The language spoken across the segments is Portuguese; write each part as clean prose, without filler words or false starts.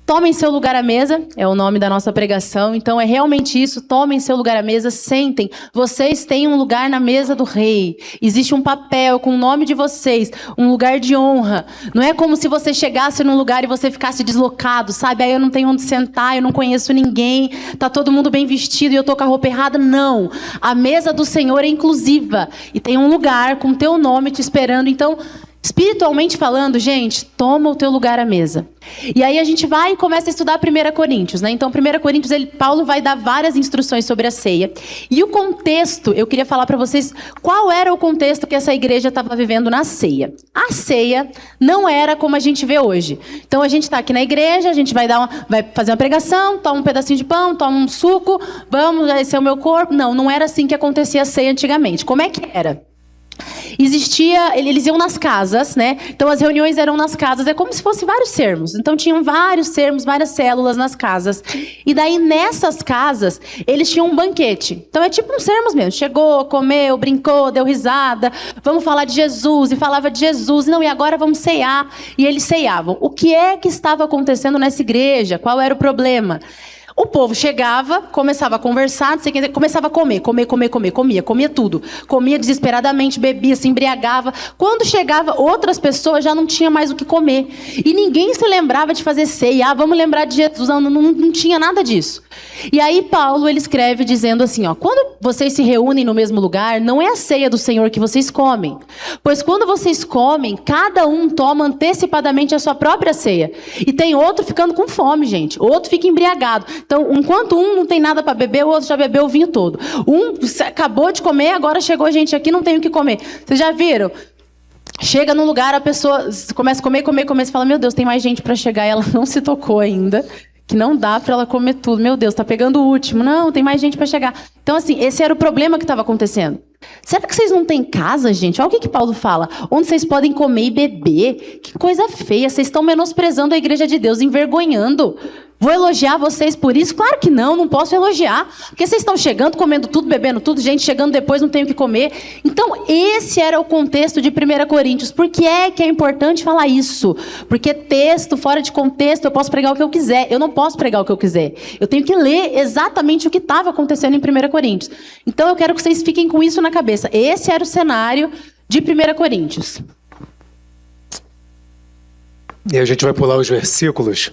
Tomem seu lugar à mesa, é o nome da nossa pregação, então é realmente isso, tomem seu lugar à mesa, sentem, vocês têm um lugar na mesa do rei, existe um papel com o nome de vocês, um lugar de honra, não é como se você chegasse num lugar e você ficasse deslocado, sabe, aí eu não tenho onde sentar, eu não conheço ninguém, tá todo mundo bem vestido e eu tô com a roupa errada, não, a mesa do Senhor é inclusiva, e tem um lugar com o teu nome te esperando, então... Espiritualmente falando, gente, toma o teu lugar à mesa. E aí a gente vai e começa a estudar 1 Coríntios, né? Então, 1 Coríntios, Paulo vai dar várias instruções sobre a ceia. E o contexto, eu queria falar para vocês qual era o contexto que essa igreja estava vivendo na ceia. A ceia não era como a gente vê hoje. Então, a gente está aqui na igreja, a gente vai fazer uma pregação, toma um pedacinho de pão, toma um suco, vamos, esse é o meu corpo. Não era assim que acontecia a ceia antigamente. Como é que era? Eles iam nas casas, né? Então as reuniões eram nas casas, é como se fossem vários sermos. Então tinham vários sermos, várias células nas casas. E daí nessas casas, eles tinham um banquete. Então é tipo um sermos mesmo. Chegou, comeu, brincou, deu risada. Vamos falar de Jesus. E falava de Jesus. Não, e agora vamos ceiar. E eles ceiavam. O que é que estava acontecendo nessa igreja? Qual era o problema? O povo chegava, começava a conversar, começava a comia tudo. Comia desesperadamente, bebia, se embriagava. Quando chegava outras pessoas, já não tinha mais o que comer. E ninguém se lembrava de fazer ceia. Vamos lembrar de Jesus. Não tinha nada disso. E aí Paulo, ele escreve dizendo assim, quando vocês se reúnem no mesmo lugar, não é a ceia do Senhor que vocês comem. Pois quando vocês comem, cada um toma antecipadamente a sua própria ceia. E tem outro ficando com fome, gente. Outro fica embriagado. Então, enquanto um não tem nada para beber, o outro já bebeu o vinho todo. Um acabou de comer, agora chegou gente aqui, não tem o que comer. Vocês já viram? Chega num lugar, a pessoa começa a comer, e fala, meu Deus, tem mais gente para chegar, e ela não se tocou ainda, que não dá para ela comer tudo. Meu Deus, está pegando o último. Não, tem mais gente para chegar. Então, assim, esse era o problema que estava acontecendo. Será que vocês não têm casa, gente? Olha o que Paulo fala. Onde vocês podem comer e beber. Que coisa feia. Vocês estão menosprezando a igreja de Deus, envergonhando. Vou elogiar vocês por isso? Claro que não posso elogiar. Porque vocês estão chegando, comendo tudo, bebendo tudo, gente chegando depois não tem o que comer. Então, esse era o contexto de 1 Coríntios. Por que é importante falar isso? Porque texto, fora de contexto, eu posso pregar o que eu quiser. Eu não posso pregar o que eu quiser. Eu tenho que ler exatamente o que estava acontecendo em 1 Coríntios. Então, eu quero que vocês fiquem com isso na cabeça. Esse era o cenário de 1 Coríntios. E a gente vai pular os versículos.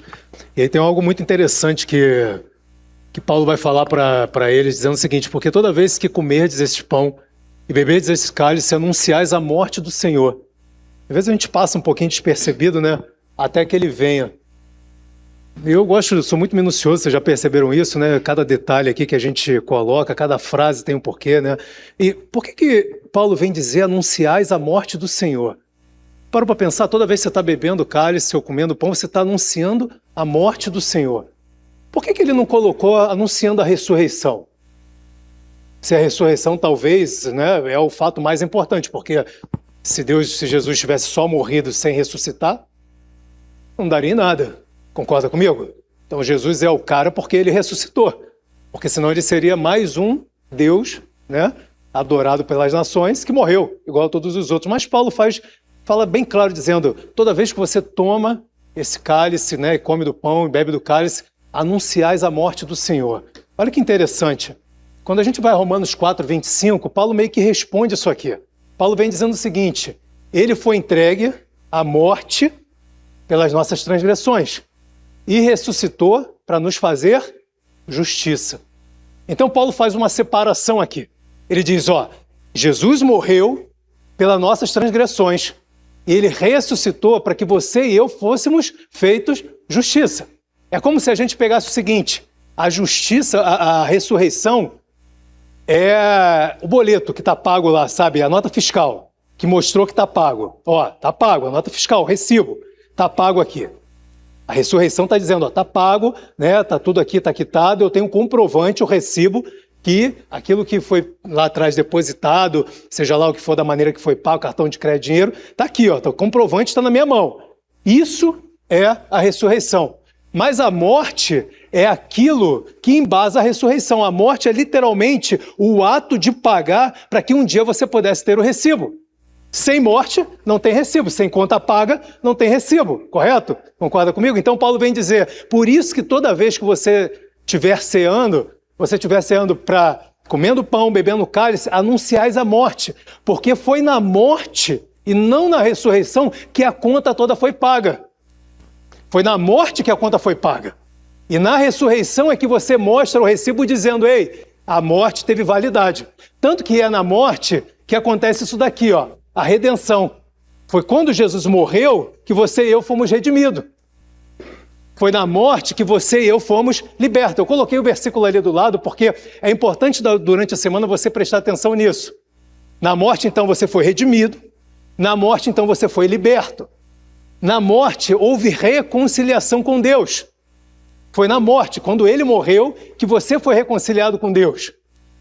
E aí tem algo muito interessante que Paulo vai falar para eles, dizendo o seguinte, porque toda vez que comerdes este pão e beberdes este cálice, anunciais a morte do Senhor. Às vezes a gente passa um pouquinho despercebido, né? Até que ele venha. Eu sou muito minucioso, vocês já perceberam isso, né? Cada detalhe aqui que a gente coloca, cada frase tem um porquê, né? E por que Paulo vem dizer anunciais a morte do Senhor? Para pensar, toda vez que você está bebendo cálice ou comendo pão, você está anunciando a morte do Senhor. Por que ele não colocou anunciando a ressurreição? Se a ressurreição talvez, né, é o fato mais importante, porque se Jesus tivesse só morrido sem ressuscitar, não daria em nada. Concorda comigo? Então Jesus é o cara porque ele ressuscitou. Porque senão ele seria mais um Deus, né, adorado pelas nações, que morreu, igual a todos os outros. Mas Paulo fala bem claro, dizendo, toda vez que você toma esse cálice, né, e come do pão e bebe do cálice, anunciais a morte do Senhor. Olha que interessante. Quando a gente vai a Romanos 4, 25, Paulo meio que responde isso aqui. Paulo vem dizendo o seguinte, ele foi entregue à morte pelas nossas transgressões e ressuscitou para nos fazer justiça. Então Paulo faz uma separação aqui. Ele diz, Jesus morreu pelas nossas transgressões. E ele ressuscitou para que você e eu fôssemos feitos justiça. É como se a gente pegasse o seguinte, a justiça, a ressurreição é o boleto que está pago lá, sabe? A nota fiscal, que mostrou que está pago. Está pago, a nota fiscal, o recibo, está pago aqui. A ressurreição está dizendo, está pago, né? Está tudo aqui, está quitado, eu tenho um comprovante, o recibo, que aquilo que foi lá atrás depositado, seja lá o que for da maneira que foi pago, cartão de crédito, dinheiro, está aqui, o comprovante está na minha mão. Isso é a ressurreição. Mas a morte é aquilo que embasa a ressurreição. A morte é literalmente o ato de pagar para que um dia você pudesse ter o recibo. Sem morte, não tem recibo. Sem conta paga, não tem recibo. Correto? Concorda comigo? Então, Paulo vem dizer, por isso que toda vez que você estiver ceando para comendo pão, bebendo cálice, anunciais a morte. Porque foi na morte e não na ressurreição que a conta toda foi paga. Foi na morte que a conta foi paga. E na ressurreição é que você mostra o recibo dizendo, ei, a morte teve validade. Tanto que é na morte que acontece isso daqui, ó, a redenção. Foi quando Jesus morreu que você e eu fomos redimidos. Foi na morte que você e eu fomos libertos. Eu coloquei o versículo ali do lado porque é importante durante a semana você prestar atenção nisso. Na morte, então, você foi redimido. Na morte, então, você foi liberto. Na morte, houve reconciliação com Deus. Foi na morte, quando ele morreu, que você foi reconciliado com Deus.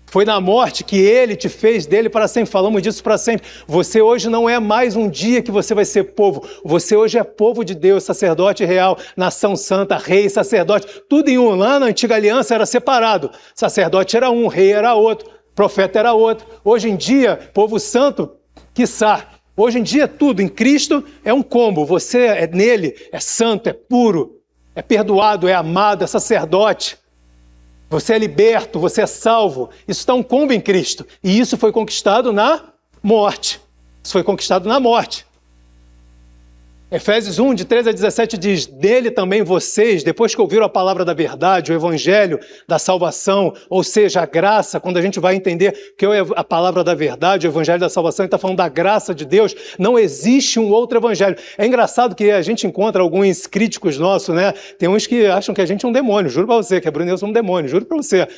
Foi na morte que ele te fez dele para sempre. Falamos disso para sempre. Você hoje não é mais um dia que você vai ser povo. Você hoje é povo de Deus, sacerdote real, nação santa, rei, sacerdote. Tudo em um. Lá na antiga aliança era separado. Sacerdote era um, rei era outro, profeta era outro. Hoje em dia, povo santo, quiçá. Hoje em dia, tudo em Cristo é um combo. Você é nele, é santo, é puro, é perdoado, é amado, é sacerdote. Você é liberto, você é salvo. Isso está um combo em Cristo. E isso foi conquistado na morte. Isso foi conquistado na morte. Efésios 1, de 13 a 17 diz, dele também vocês, depois que ouviram a palavra da verdade, o evangelho da salvação, ou seja, a graça, quando a gente vai entender que é a palavra da verdade, o evangelho da salvação, ele está falando da graça de Deus, não existe um outro evangelho. É engraçado que a gente encontra alguns críticos nossos, né? Tem uns que acham que a gente é um demônio, juro para você, que a Bruna e eu somos um demônio, juro para você.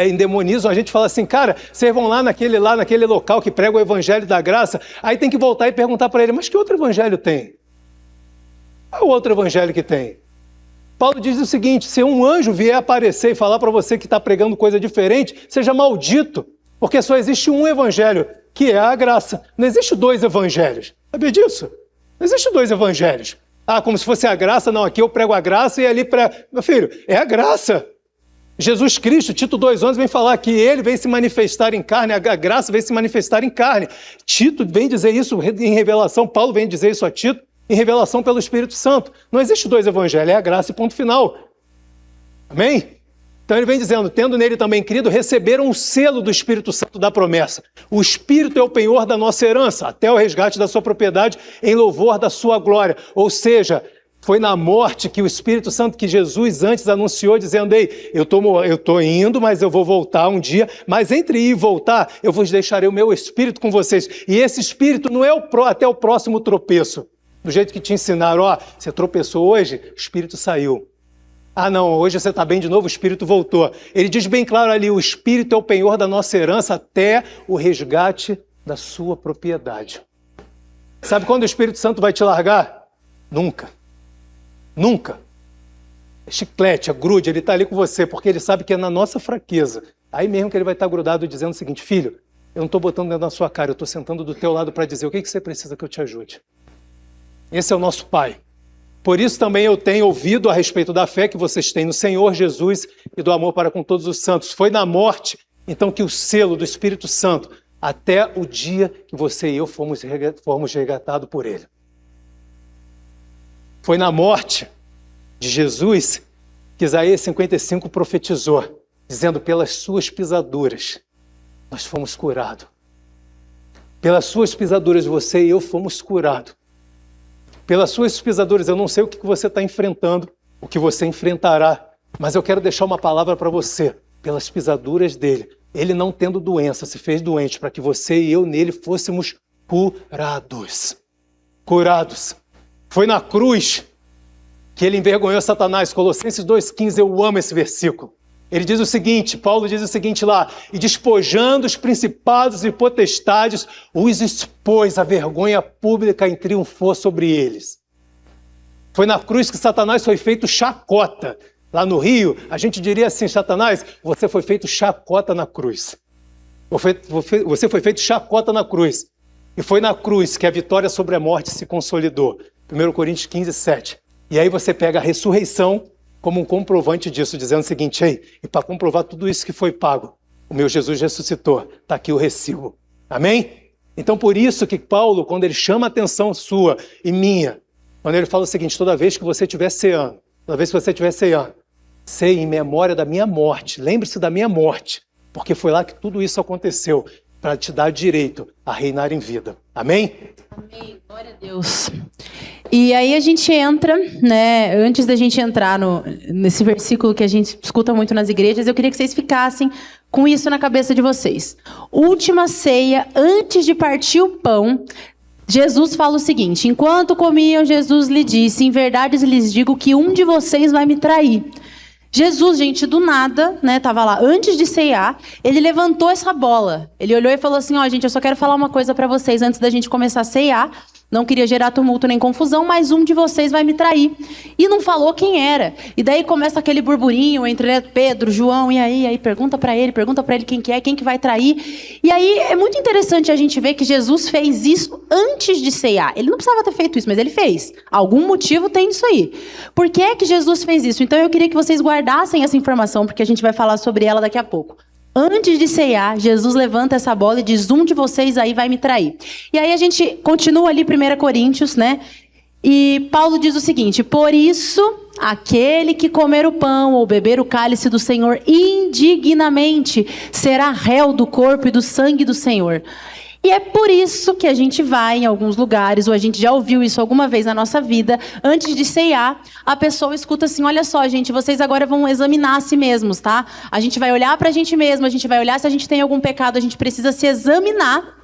Endemonizam, a gente fala assim, cara, vocês vão lá naquele local que prega o evangelho da graça, aí tem que voltar e perguntar para ele, mas que outro evangelho tem? Qual é o outro evangelho que tem? Paulo diz o seguinte, se um anjo vier aparecer e falar para você que está pregando coisa diferente, seja maldito, porque só existe um evangelho, que é a graça. Não existe dois evangelhos. Sabia disso? Não existe dois evangelhos. Ah, como se fosse a graça. Não, aqui eu prego a graça e ali prego... Meu filho, é a graça. Jesus Cristo, Tito 2,11, vem falar que ele vem se manifestar em carne, a graça vem se manifestar em carne. Tito vem dizer isso em revelação, Paulo vem dizer isso a Tito, em revelação pelo Espírito Santo. Não existe dois evangelhos, é a graça e ponto final. Amém? Então ele vem dizendo, tendo nele também crido, receberam o selo do Espírito Santo da promessa. O Espírito é o penhor da nossa herança, até o resgate da sua propriedade, em louvor da sua glória. Ou seja, foi na morte que o Espírito Santo, que Jesus antes anunciou, dizendo, ei, eu estou indo, mas eu vou voltar um dia, mas entre ir e voltar, eu vos deixarei o meu Espírito com vocês. E esse Espírito não é até o próximo tropeço. Do jeito que te ensinaram, ó, você tropeçou hoje, o Espírito saiu. Ah não, hoje você está bem de novo, o Espírito voltou. Ele diz bem claro ali, o Espírito é o penhor da nossa herança até o resgate da sua propriedade. Sabe quando o Espírito Santo vai te largar? Nunca. Nunca. É chiclete, é grude, ele está ali com você, porque ele sabe que é na nossa fraqueza. Aí mesmo que ele vai estar grudado dizendo o seguinte, filho, eu não estou botando dentro da sua cara, eu estou sentando do teu lado para dizer o que você precisa que eu te ajude. Esse é o nosso Pai. Por isso também eu tenho ouvido a respeito da fé que vocês têm no Senhor Jesus e do amor para com todos os santos. Foi na morte, então, que o selo do Espírito Santo, até o dia que você e eu fomos resgatados por Ele. Foi na morte de Jesus que Isaías 55 profetizou, dizendo, pelas suas pisaduras nós fomos curados. Pelas suas pisaduras você e eu fomos curados. Pelas suas pisaduras, eu não sei o que você está enfrentando, o que você enfrentará, mas eu quero deixar uma palavra para você. Pelas pisaduras dele, ele não tendo doença, se fez doente para que você e eu nele fôssemos curados. Curados. Foi na cruz que ele envergonhou Satanás. Colossenses 2,15, eu amo esse versículo. Ele diz o seguinte, Paulo diz o seguinte lá, e despojando os principados e potestades, os expôs a vergonha pública e triunfou sobre eles. Foi na cruz que Satanás foi feito chacota. Lá no Rio, a gente diria assim, Satanás, você foi feito chacota na cruz. Você foi feito chacota na cruz. E foi na cruz que a vitória sobre a morte se consolidou. 1 Coríntios 15, 7. E aí você pega a ressurreição como um comprovante disso, dizendo o seguinte, ei, e para comprovar tudo isso que foi pago, o meu Jesus ressuscitou, está aqui o recibo. Amém? Então, por isso que Paulo, quando ele chama a atenção sua e minha, quando ele fala o seguinte: toda vez que você estiver ceando, ceie em memória da minha morte, lembre-se da minha morte, porque foi lá que tudo isso aconteceu, para te dar direito a reinar em vida. Amém? Amém, glória a Deus. E aí a gente entra, né, antes da gente entrar nesse versículo que a gente escuta muito nas igrejas, eu queria que vocês ficassem com isso na cabeça de vocês. Última ceia, antes de partir o pão, Jesus fala o seguinte: enquanto comiam, Jesus lhe disse: em verdade lhes digo que um de vocês vai me trair. Jesus, gente, do nada, né, tava lá, antes de ceiar, ele levantou essa bola. Ele olhou e falou assim: ó, gente, eu só quero falar uma coisa pra vocês antes da gente começar a ceiar. Não queria gerar tumulto nem confusão, mas um de vocês vai me trair. E não falou quem era. E daí começa aquele burburinho entre Pedro, João, e aí pergunta pra ele quem que é, quem que vai trair. E aí é muito interessante a gente ver que Jesus fez isso antes de ceiar. Ele não precisava ter feito isso, mas ele fez. Algum motivo tem isso aí. Por que é que Jesus fez isso? Então eu queria que vocês guardassem essa informação, porque a gente vai falar sobre ela daqui a pouco. Antes de ceiar, Jesus levanta essa bola e diz: um de vocês aí vai me trair. E aí a gente continua ali 1 Coríntios, né? E Paulo diz o seguinte: por isso, aquele que comer o pão ou beber o cálice do Senhor indignamente será réu do corpo e do sangue do Senhor. E é por isso que a gente vai em alguns lugares, ou a gente já ouviu isso alguma vez na nossa vida, antes de ceiar, a pessoa escuta assim: olha só, gente, vocês agora vão examinar a si mesmos, tá? A gente vai olhar pra gente mesmo, a gente vai olhar se a gente tem algum pecado, a gente precisa se examinar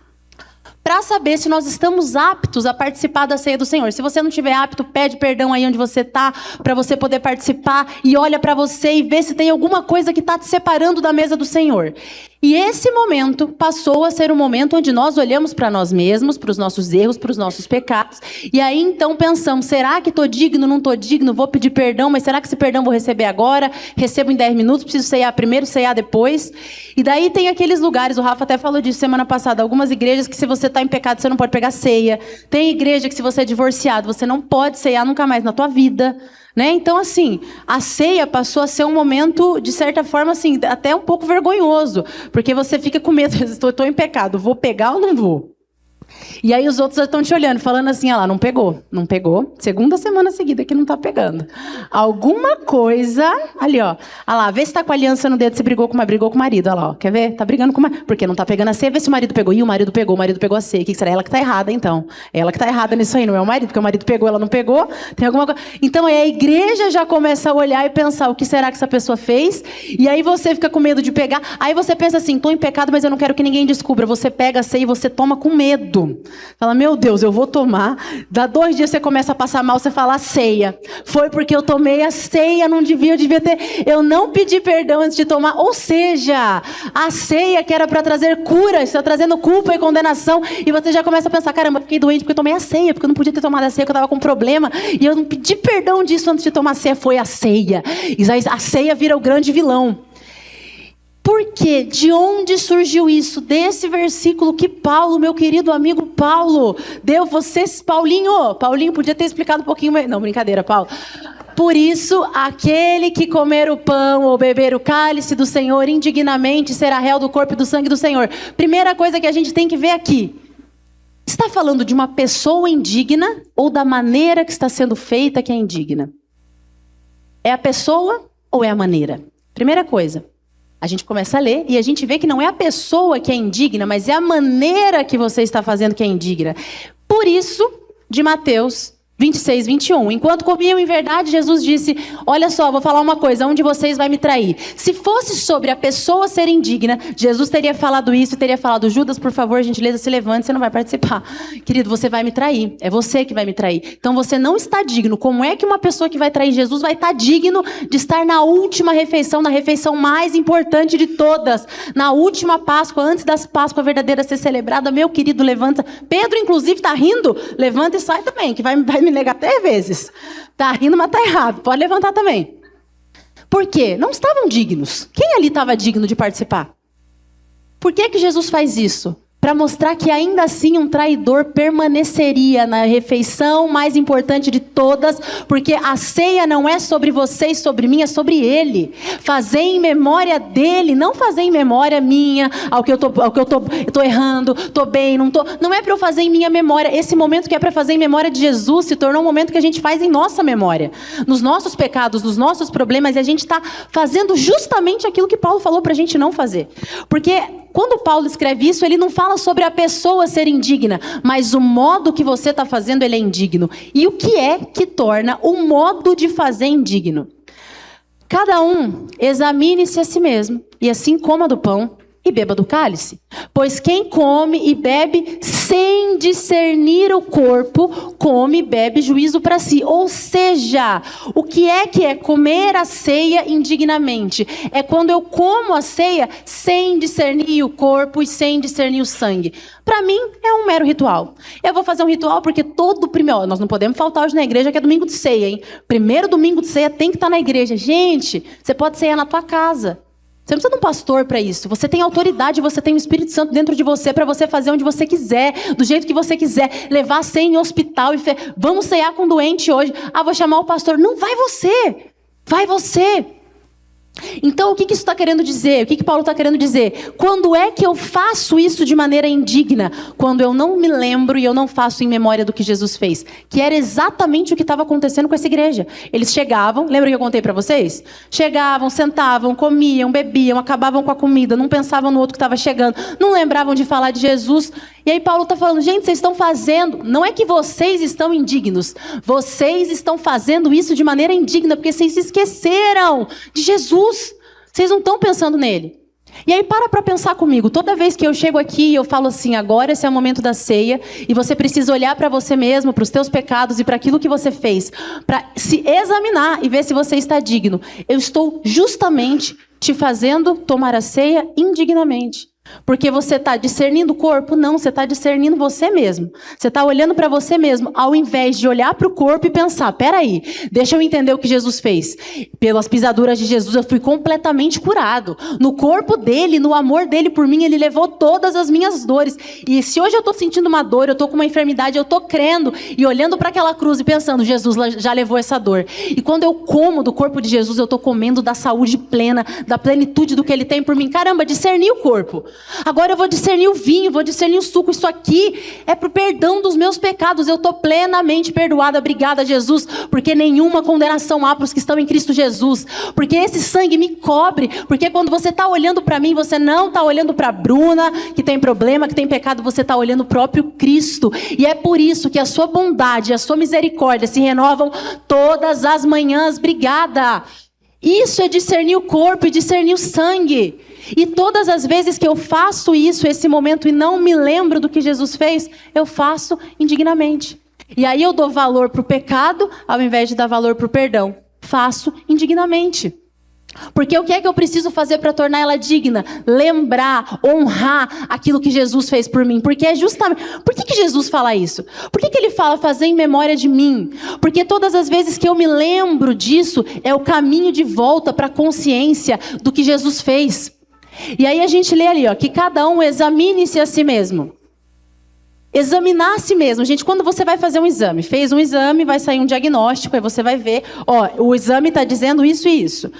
para saber se nós estamos aptos a participar da ceia do Senhor. Se você não estiver apto, pede perdão aí onde você está, para você poder participar, e olha para você e vê se tem alguma coisa que está te separando da mesa do Senhor. E esse momento passou a ser um momento onde nós olhamos para nós mesmos, para os nossos erros, para os nossos pecados, e aí então pensamos: será que estou digno, não estou digno, vou pedir perdão, mas será que esse perdão vou receber agora? Recebo em 10 minutos, preciso ceiar primeiro, ceiar depois? E daí tem aqueles lugares, o Rafa até falou disso semana passada, algumas igrejas que se você está em pecado, você não pode pegar ceia. Tem igreja que se você é divorciado, você não pode ceiar nunca mais na tua vida. Né? Então, assim, a ceia passou a ser um momento, de certa forma, assim, até um pouco vergonhoso, porque você fica com medo: estou em pecado, vou pegar ou não vou? E aí os outros já estão te olhando, falando assim: ah lá, não pegou. Segunda semana seguida que não tá pegando. Alguma coisa ali, ó. Ah lá, vê se tá com a aliança no dedo, se brigou com o marido. Olha lá, ó. Quer ver? Tá brigando com o marido. Porque não tá pegando a ceia, vê se o marido pegou. E o marido pegou a ceia. O que será? Ela que tá errada, então. Ela que tá errada nisso aí, não é o marido, porque o marido pegou, ela não pegou. Tem alguma coisa. Então aí a igreja já começa a olhar e pensar: o que será que essa pessoa fez? E aí você fica com medo de pegar. Aí você pensa assim: tô em pecado, mas eu não quero que ninguém descubra. Você pega a ceia e você toma com medo. Fala: meu Deus, eu vou tomar. Dá 2 dias você começa a passar mal, você fala: a ceia. Foi porque eu tomei a ceia, não devia ter. Eu não pedi perdão antes de tomar. Ou seja, a ceia que era para trazer cura, está trazendo culpa e condenação. E você já começa a pensar: caramba, eu fiquei doente porque eu tomei a ceia, porque eu não podia ter tomado a ceia, porque eu estava com problema. E eu não pedi perdão disso antes de tomar a ceia. Foi a ceia. E a ceia vira o grande vilão. Por quê? De onde surgiu isso? Desse versículo que Paulo, meu querido amigo Paulo, deu vocês, Paulinho podia ter explicado um pouquinho mais. Não, brincadeira, Paulo. Por isso, aquele que comer o pão ou beber o cálice do Senhor indignamente será réu do corpo e do sangue do Senhor. Primeira coisa que a gente tem que ver aqui: está falando de uma pessoa indigna ou da maneira que está sendo feita que é indigna? É a pessoa ou é a maneira? Primeira coisa. A gente começa a ler e a gente vê que não é a pessoa que é indigna, mas é a maneira que você está fazendo que é indigna. Por isso, de Mateus 26, 21. Enquanto comiam em verdade, Jesus disse: olha só, vou falar uma coisa, um de vocês vai me trair. Se fosse sobre a pessoa ser indigna, Jesus teria falado isso e teria falado: Judas, por favor, gentileza, se levante, você não vai participar. Querido, você vai me trair, é você que vai me trair. Então você não está digno. Como é que uma pessoa que vai trair Jesus vai estar digno de estar na última refeição, na refeição mais importante de todas, na última Páscoa, antes das Páscoa verdadeira ser celebrada? Meu querido, levanta. Pedro, inclusive, está rindo. Levanta e sai também, que vai me negar 3 vezes. Tá rindo, mas tá errado. Pode levantar também. Por quê? Não estavam dignos. Quem ali estava digno de participar? Por que Jesus faz isso? para mostrar que ainda assim um traidor permaneceria na refeição mais importante de todas, porque a ceia não é sobre você e sobre mim, é sobre ele. Fazer em memória dele, não fazer em memória minha, ao que eu tô errando, tô bem, não tô. Não é para eu fazer em minha memória. Esse momento que é para fazer em memória de Jesus se tornou um momento que a gente faz em nossa memória, nos nossos pecados, nos nossos problemas, e a gente está fazendo justamente aquilo que Paulo falou para a gente não fazer. Porque quando Paulo escreve isso, ele não fala sobre a pessoa ser indigna, mas o modo que você está fazendo, ele é indigno. E o que é que torna o modo de fazer indigno? Cada um examine-se a si mesmo, e assim coma do pão e beba do cálice. Pois quem come e bebe sem discernir o corpo, come e bebe juízo para si. Ou seja, o que é comer a ceia indignamente? É quando eu como a ceia sem discernir o corpo e sem discernir o sangue. Para mim, é um mero ritual. Eu vou fazer um ritual porque todo primeiro... Nós não podemos faltar hoje na igreja, que é domingo de ceia, hein? Primeiro domingo de ceia tem que estar na igreja. Gente, você pode ceiar na tua casa. Você não precisa de um pastor para isso. Você tem autoridade, você tem o Espírito Santo dentro de você para você fazer onde você quiser, do jeito que você quiser. Levar ceia em hospital e vamos ceiar com doente hoje. Ah, vou chamar o pastor. Não, vai você. Vai você. Então, o que isso está querendo dizer? O que Paulo está querendo dizer? Quando é que eu faço isso de maneira indigna? Quando eu não me lembro e eu não faço em memória do que Jesus fez. Que era exatamente o que estava acontecendo com essa igreja. Eles chegavam, lembra que eu contei para vocês? Chegavam, sentavam, comiam, bebiam, acabavam com a comida, não pensavam no outro que estava chegando, não lembravam de falar de Jesus. E aí Paulo está falando, gente, vocês estão fazendo, não é que vocês estão indignos, vocês estão fazendo isso de maneira indigna, porque vocês se esqueceram de Jesus, vocês não estão pensando nele. E aí para pensar comigo, toda vez que eu chego aqui e eu falo assim, agora esse é o momento da ceia, e você precisa olhar para você mesmo, para os teus pecados e para aquilo que você fez, para se examinar e ver se você está digno. Eu estou justamente te fazendo tomar a ceia indignamente. Porque você está discernindo o corpo? Não, você está discernindo você mesmo. Você está olhando para você mesmo, ao invés de olhar para o corpo e pensar, peraí, deixa eu entender o que Jesus fez. Pelas pisaduras de Jesus eu fui completamente curado. No corpo dele, no amor dele por mim, ele levou todas as minhas dores. E se hoje eu estou sentindo uma dor, eu estou com uma enfermidade, eu estou crendo e olhando para aquela cruz e pensando, Jesus já levou essa dor. E quando eu como do corpo de Jesus, eu estou comendo da saúde plena, da plenitude do que ele tem por mim. Caramba, discernir o corpo. Agora eu vou discernir o vinho, vou discernir o suco. Isso aqui é para o perdão dos meus pecados. Eu estou plenamente perdoada. Obrigada, Jesus. Porque nenhuma condenação há para os que estão em Cristo Jesus. Porque esse sangue me cobre. Porque quando você está olhando para mim, você não está olhando para a Bruna, que tem problema, que tem pecado. Você está olhando o próprio Cristo. E é por isso que a sua bondade e a sua misericórdia se renovam todas as manhãs. Obrigada. Isso é discernir o corpo e discernir o sangue. E todas as vezes que eu faço isso, esse momento, e não me lembro do que Jesus fez, eu faço indignamente. E aí eu dou valor para o pecado, ao invés de dar valor para o perdão. Faço indignamente. Porque o que é que eu preciso fazer para tornar ela digna? Lembrar, honrar aquilo que Jesus fez por mim. Porque é justamente... Por que Jesus fala isso? Por que ele fala fazer em memória de mim? Porque todas as vezes que eu me lembro disso, é o caminho de volta para a consciência do que Jesus fez. E aí a gente lê ali, ó, que cada um examine-se a si mesmo. Examinar a si mesmo. Gente, quando você vai fazer um exame, fez um exame, vai sair um diagnóstico, aí você vai ver, ó, o exame está dizendo isso e isso.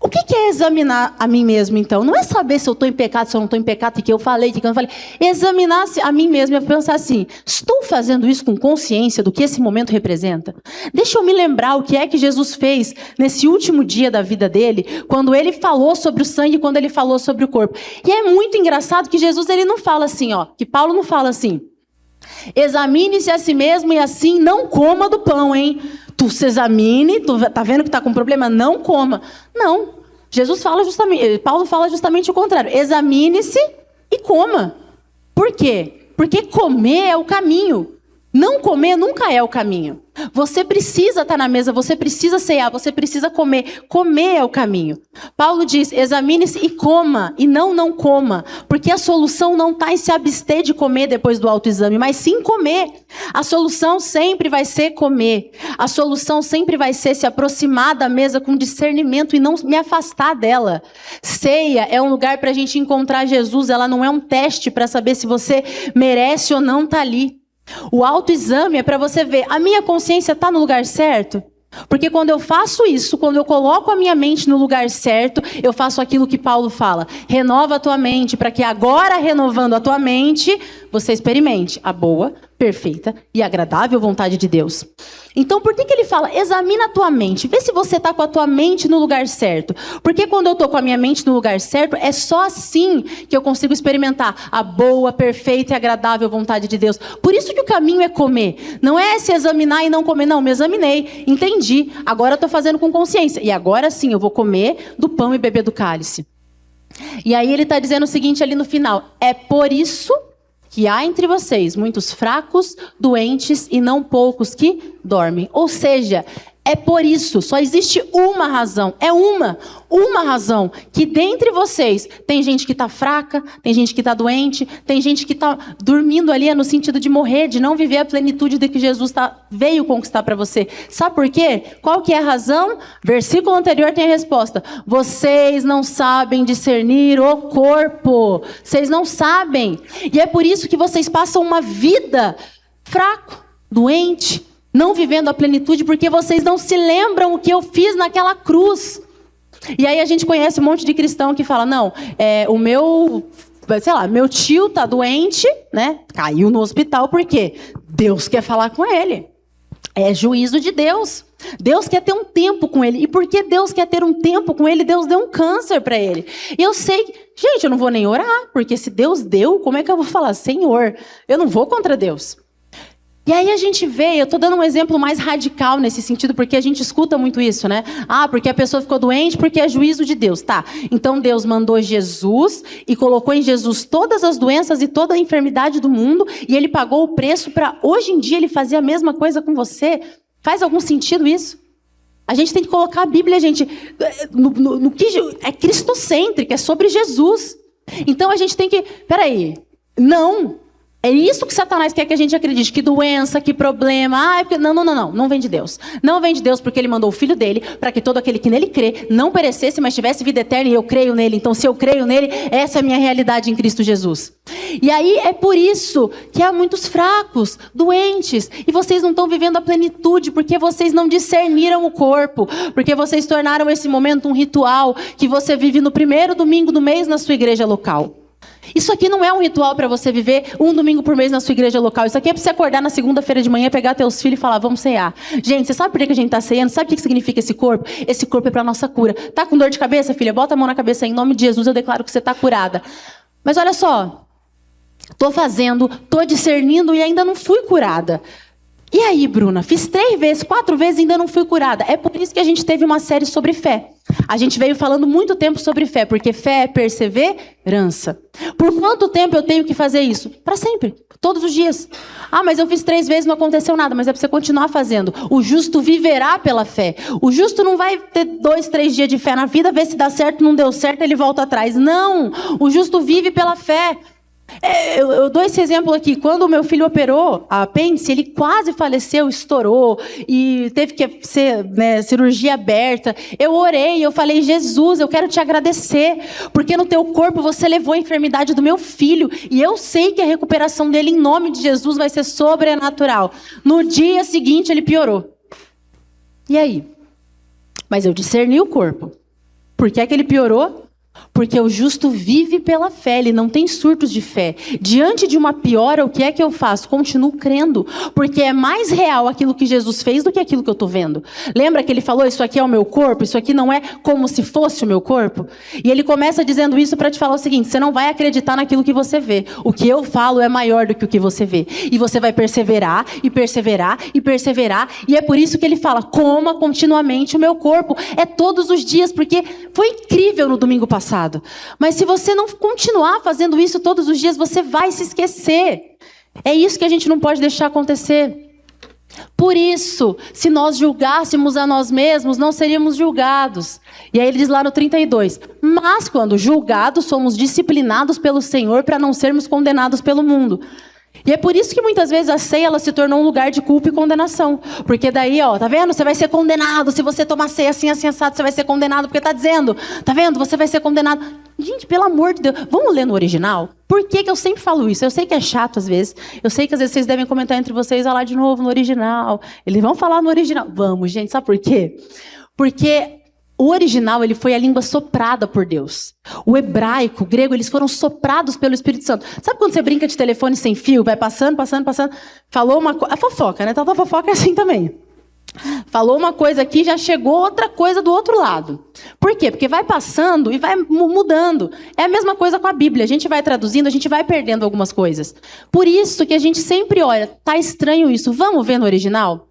O que é examinar a mim mesmo, então? Não é saber se eu estou em pecado, se eu não estou em pecado, o que eu falei, o que eu não falei. Examinar a mim mesmo é pensar assim, estou fazendo isso com consciência do que esse momento representa? Deixa eu me lembrar o que é que Jesus fez nesse último dia da vida dele, quando ele falou sobre o sangue, quando ele falou sobre o corpo. E é muito engraçado que Jesus ele não fala assim, ó, que Paulo não fala assim, examine-se a si mesmo e assim não coma do pão, hein? Tu se examine, tu tá vendo que tá com problema, não coma. Não, Paulo fala justamente o contrário. Examine-se e coma. Por quê? Porque comer é o caminho. Não comer nunca é o caminho. Você precisa estar na mesa, você precisa cear, você precisa comer. Comer é o caminho. Paulo diz, examine-se e coma, e não coma. Porque a solução não está em se abster de comer depois do autoexame, mas sim comer. A solução sempre vai ser comer. A solução sempre vai ser se aproximar da mesa com discernimento e não me afastar dela. Ceia é um lugar para a gente encontrar Jesus, ela não é um teste para saber se você merece ou não estar ali. O autoexame é para você ver, a minha consciência está no lugar certo? Porque quando eu faço isso, quando eu coloco a minha mente no lugar certo, eu faço aquilo que Paulo fala. Renova a tua mente, para que agora, renovando a tua mente, você experimente a boa, perfeita e agradável vontade de Deus. Então, por que ele fala, examina a tua mente, vê se você está com a tua mente no lugar certo. Porque quando eu estou com a minha mente no lugar certo, é só assim que eu consigo experimentar a boa, perfeita e agradável vontade de Deus. Por isso que o caminho é comer. Não é se examinar e não comer, não, me examinei, entendi, agora eu estou fazendo com consciência. E agora sim, eu vou comer do pão e beber do cálice. E aí ele está dizendo o seguinte ali no final, é por isso que há entre vocês muitos fracos, doentes e não poucos que dormem. Ou seja, é por isso, só existe uma razão, é uma razão, que dentre vocês tem gente que está fraca, tem gente que está doente, tem gente que está dormindo ali no sentido de morrer, de não viver a plenitude de que Jesus veio conquistar para você. Sabe por quê? Qual que é a razão? Versículo anterior tem a resposta. Vocês não sabem discernir o corpo. Vocês não sabem. E é por isso que vocês passam uma vida fraco, doente, não vivendo a plenitude, porque vocês não se lembram o que eu fiz naquela cruz. E aí a gente conhece um monte de cristão que fala, não, meu tio tá doente, né? Caiu no hospital, por quê? Deus quer falar com ele. É juízo de Deus. Deus quer ter um tempo com ele. E porque Deus quer ter um tempo com ele, Deus deu um câncer para ele. E eu sei, gente, eu não vou nem orar, porque se Deus deu, como é que eu vou falar, Senhor? Eu não vou contra Deus. E aí a gente vê, eu estou dando um exemplo mais radical nesse sentido, porque a gente escuta muito isso, né? Ah, porque a pessoa ficou doente, porque é juízo de Deus. Tá, então Deus mandou Jesus e colocou em Jesus todas as doenças e toda a enfermidade do mundo, e ele pagou o preço para, hoje em dia, ele fazer a mesma coisa com você. Faz algum sentido isso? A gente tem que colocar a Bíblia, gente, no que é cristocêntrica, é sobre Jesus. Então a gente tem que, peraí, não... É isso que Satanás quer que a gente acredite, que doença, que problema, não vem de Deus. Não vem de Deus porque ele mandou o Filho dele para que todo aquele que nele crê não perecesse, mas tivesse vida eterna e eu creio nele. Então se eu creio nele, essa é a minha realidade em Cristo Jesus. E aí é por isso que há muitos fracos, doentes, e vocês não estão vivendo a plenitude porque vocês não discerniram o corpo, porque vocês tornaram esse momento um ritual que você vive no primeiro domingo do mês na sua igreja local. Isso aqui não é um ritual para você viver um domingo por mês na sua igreja local. Isso aqui é para você acordar na segunda-feira de manhã, pegar teus filhos e falar, vamos cear. Gente, você sabe por que a gente está ceando? Sabe o que significa esse corpo? Esse corpo é para a nossa cura. Tá com dor de cabeça, filha? Bota a mão na cabeça aí. Em nome de Jesus, eu declaro que você está curada. Mas olha só, estou fazendo, estou discernindo e ainda não fui curada. E aí, Bruna? Fiz 3 vezes, 4 vezes e ainda não fui curada. É por isso que a gente teve uma série sobre fé. A gente veio falando muito tempo sobre fé, porque fé é perseverança. Por quanto tempo eu tenho que fazer isso? Para sempre, todos os dias. Ah, mas eu fiz 3 vezes e não aconteceu nada, mas é para você continuar fazendo. O justo viverá pela fé. O justo não vai ter 2, 3 dias de fé na vida, ver se dá certo, não deu certo, ele volta atrás. Não, o justo vive pela fé. Eu dou esse exemplo aqui. Quando o meu filho operou a apêndice, ele quase faleceu, estourou e teve que ser, cirurgia aberta. Eu orei, eu falei, Jesus, eu quero te agradecer, porque no teu corpo você levou a enfermidade do meu filho e eu sei que a recuperação dele em nome de Jesus vai ser sobrenatural. No dia seguinte ele piorou. E aí? Mas eu discerni o corpo. Por que é que ele piorou? Porque o justo vive pela fé, ele não tem surtos de fé. Diante de uma piora, o que é que eu faço? Continuo crendo, porque é mais real aquilo que Jesus fez do que aquilo que eu estou vendo. Lembra que ele falou, isso aqui é o meu corpo, isso aqui não é como se fosse o meu corpo? E ele começa dizendo isso para te falar o seguinte, você não vai acreditar naquilo que você vê. O que eu falo é maior do que o que você vê. E você vai perseverar, e perseverar, e perseverar. E é por isso que ele fala, coma continuamente o meu corpo. É todos os dias, porque foi incrível no domingo passado. Mas se você não continuar fazendo isso todos os dias, você vai se esquecer. É isso que a gente não pode deixar acontecer. Por isso, se nós julgássemos a nós mesmos, não seríamos julgados. E aí ele diz lá no 32, mas quando julgados, somos disciplinados pelo Senhor para não sermos condenados pelo mundo. E é por isso que muitas vezes a ceia ela se tornou um lugar de culpa e condenação. Porque daí, ó, tá vendo? Você vai ser condenado. Se você tomar ceia assim, assim, assado, você vai ser condenado. Porque tá dizendo, tá vendo? Você vai ser condenado. Gente, pelo amor de Deus, vamos ler no original? Por que que eu sempre falo isso? Eu sei que é chato às vezes. Eu sei que às vezes vocês devem comentar entre vocês, lá de novo no original. Eles vão falar no original. Vamos, gente, sabe por quê? Porque o original, ele foi a língua soprada por Deus. O hebraico, o grego, eles foram soprados pelo Espírito Santo. Sabe quando você brinca de telefone sem fio, vai passando, passando, passando, falou uma coisa... A fofoca, né? Então a fofoca é assim também. Falou uma coisa aqui, já chegou outra coisa do outro lado. Por quê? Porque vai passando e vai mudando. É a mesma coisa com a Bíblia. A gente vai traduzindo, a gente vai perdendo algumas coisas. Por isso que a gente sempre olha, tá estranho isso, vamos ver no original?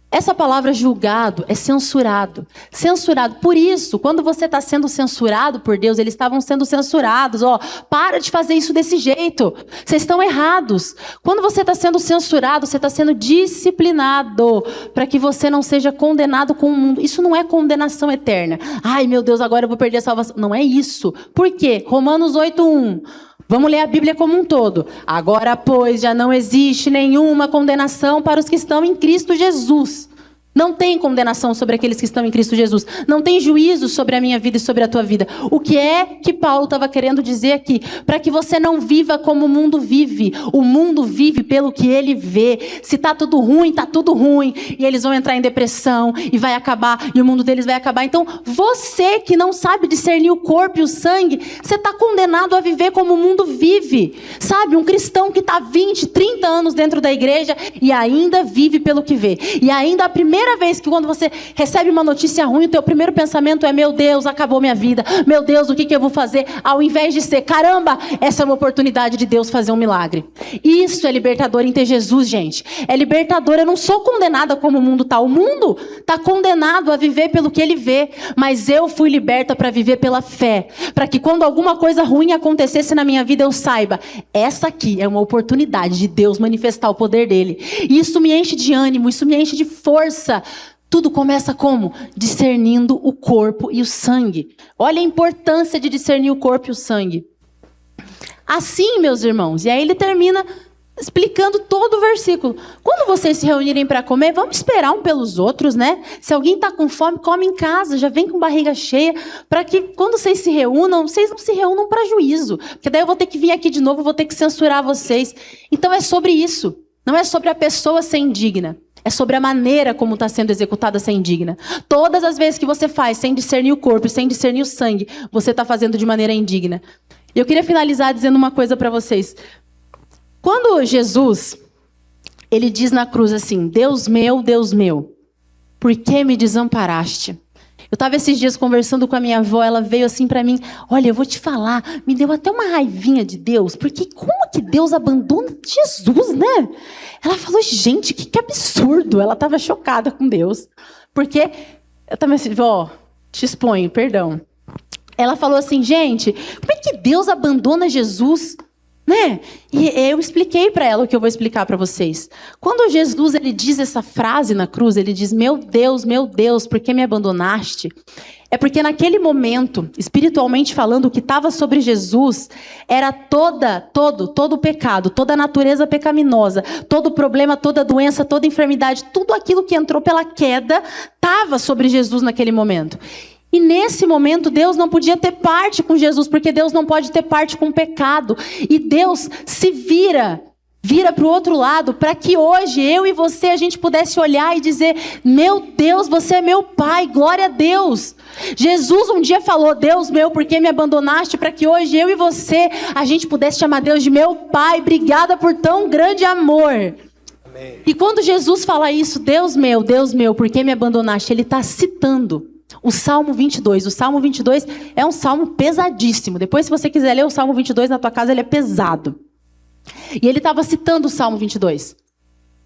Essa palavra julgado é censurado. Censurado. Por isso, quando você está sendo censurado por Deus, eles estavam sendo censurados. Ó, para de fazer isso desse jeito. Vocês estão errados. Quando você está sendo censurado, você está sendo disciplinado para que você não seja condenado com o mundo. Isso não é condenação eterna. Ai, meu Deus, agora eu vou perder a salvação. Não é isso. Por quê? Romanos 8:1. Vamos ler a Bíblia como um todo. Agora, pois, já não existe nenhuma condenação para os que estão em Cristo Jesus. Não tem condenação sobre aqueles que estão em Cristo Jesus. Não tem juízo sobre a minha vida e sobre a tua vida. O que é que Paulo estava querendo dizer aqui? Para que você não viva como o mundo vive. O mundo vive pelo que ele vê. Se está tudo ruim, está tudo ruim. E eles vão entrar em depressão e vai acabar. E o mundo deles vai acabar. Então, você que não sabe discernir o corpo e o sangue, você está condenado a viver como o mundo vive. Sabe? Um cristão que está 20, 30 anos dentro da igreja e ainda vive pelo que vê. E ainda a primeira vez que quando você recebe uma notícia ruim, o teu primeiro pensamento é: meu Deus, acabou minha vida. Meu Deus, o que eu vou fazer? Ao invés de ser: caramba, essa é uma oportunidade de Deus fazer um milagre. Isso é libertador em ter Jesus, gente. É libertador. Eu não sou condenada como o mundo está. O mundo está condenado a viver pelo que ele vê. Mas eu fui liberta para viver pela fé. Para que quando alguma coisa ruim acontecesse na minha vida, eu saiba: essa aqui é uma oportunidade de Deus manifestar o poder dele. E isso me enche de ânimo, isso me enche de força. Tudo começa como? Discernindo o corpo e o sangue. Olha a importância de discernir o corpo e o sangue. Assim, meus irmãos, e aí ele termina explicando todo o versículo. Quando vocês se reunirem para comer, vamos esperar um pelos outros, né? Se alguém está com fome, come em casa, já vem com barriga cheia, para que quando vocês se reúnam, vocês não se reúnam para juízo. Porque daí eu vou ter que vir aqui de novo, vou ter que censurar vocês. Então é sobre isso. Não é sobre a pessoa ser indigna. É sobre a maneira como está sendo executada ser indigna. Todas as vezes que você faz sem discernir o corpo, sem discernir o sangue, você está fazendo de maneira indigna. E eu queria finalizar dizendo uma coisa para vocês. Quando Jesus, ele diz na cruz assim: Deus meu, por que me desamparaste? Eu estava esses dias conversando com a minha avó, ela veio assim para mim: olha, eu vou te falar, me deu até uma raivinha de Deus, porque como que Deus abandona Jesus, né? Ela falou: gente, que absurdo. Ela estava chocada com Deus. Porque, eu também assim, vó, te exponho, perdão. Ela falou assim: gente, como é que Deus abandona Jesus? Né? E eu expliquei para ela o que eu vou explicar para vocês. Quando Jesus ele diz essa frase na cruz, ele diz: meu Deus, por que me abandonaste? É porque naquele momento, espiritualmente falando, o que estava sobre Jesus era todo o pecado, toda a natureza pecaminosa, todo o problema, toda a doença, toda a enfermidade, tudo aquilo que entrou pela queda estava sobre Jesus naquele momento. E nesse momento Deus não podia ter parte com Jesus, porque Deus não pode ter parte com o pecado. E Deus se vira para o outro lado, para que hoje eu e você a gente pudesse olhar e dizer: meu Deus, você é meu Pai, glória a Deus. Jesus um dia falou: Deus meu, por que me abandonaste? Para que hoje eu e você a gente pudesse chamar Deus de meu Pai. Obrigada por tão grande amor. Amém. E quando Jesus fala isso: Deus meu, por que me abandonaste? Ele está citando o Salmo 22. O Salmo 22 é um salmo pesadíssimo. Depois, se você quiser ler o Salmo 22 na tua casa, ele é pesado. E ele estava citando o Salmo 22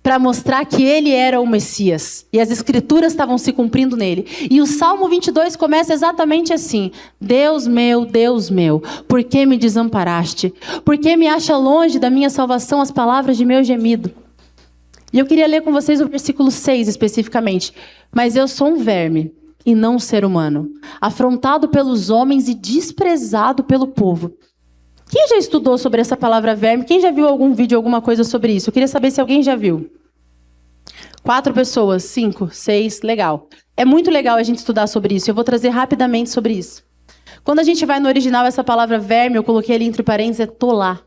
para mostrar que ele era o Messias. E as escrituras estavam se cumprindo nele. E o Salmo 22 começa exatamente assim: Deus meu, por que me desamparaste? Por que me acha longe da minha salvação as palavras de meu gemido? E eu queria ler com vocês o versículo 6 especificamente. Mas eu sou um verme e não um ser humano, afrontado pelos homens e desprezado pelo povo. Quem já estudou sobre essa palavra verme? Quem já viu algum vídeo, alguma coisa sobre isso? Eu queria saber se alguém já viu. 4 pessoas, 5, 6, legal. É muito legal a gente estudar sobre isso. Eu vou trazer rapidamente sobre isso. Quando a gente vai no original, essa palavra verme, eu coloquei ali entre parênteses, é tolá.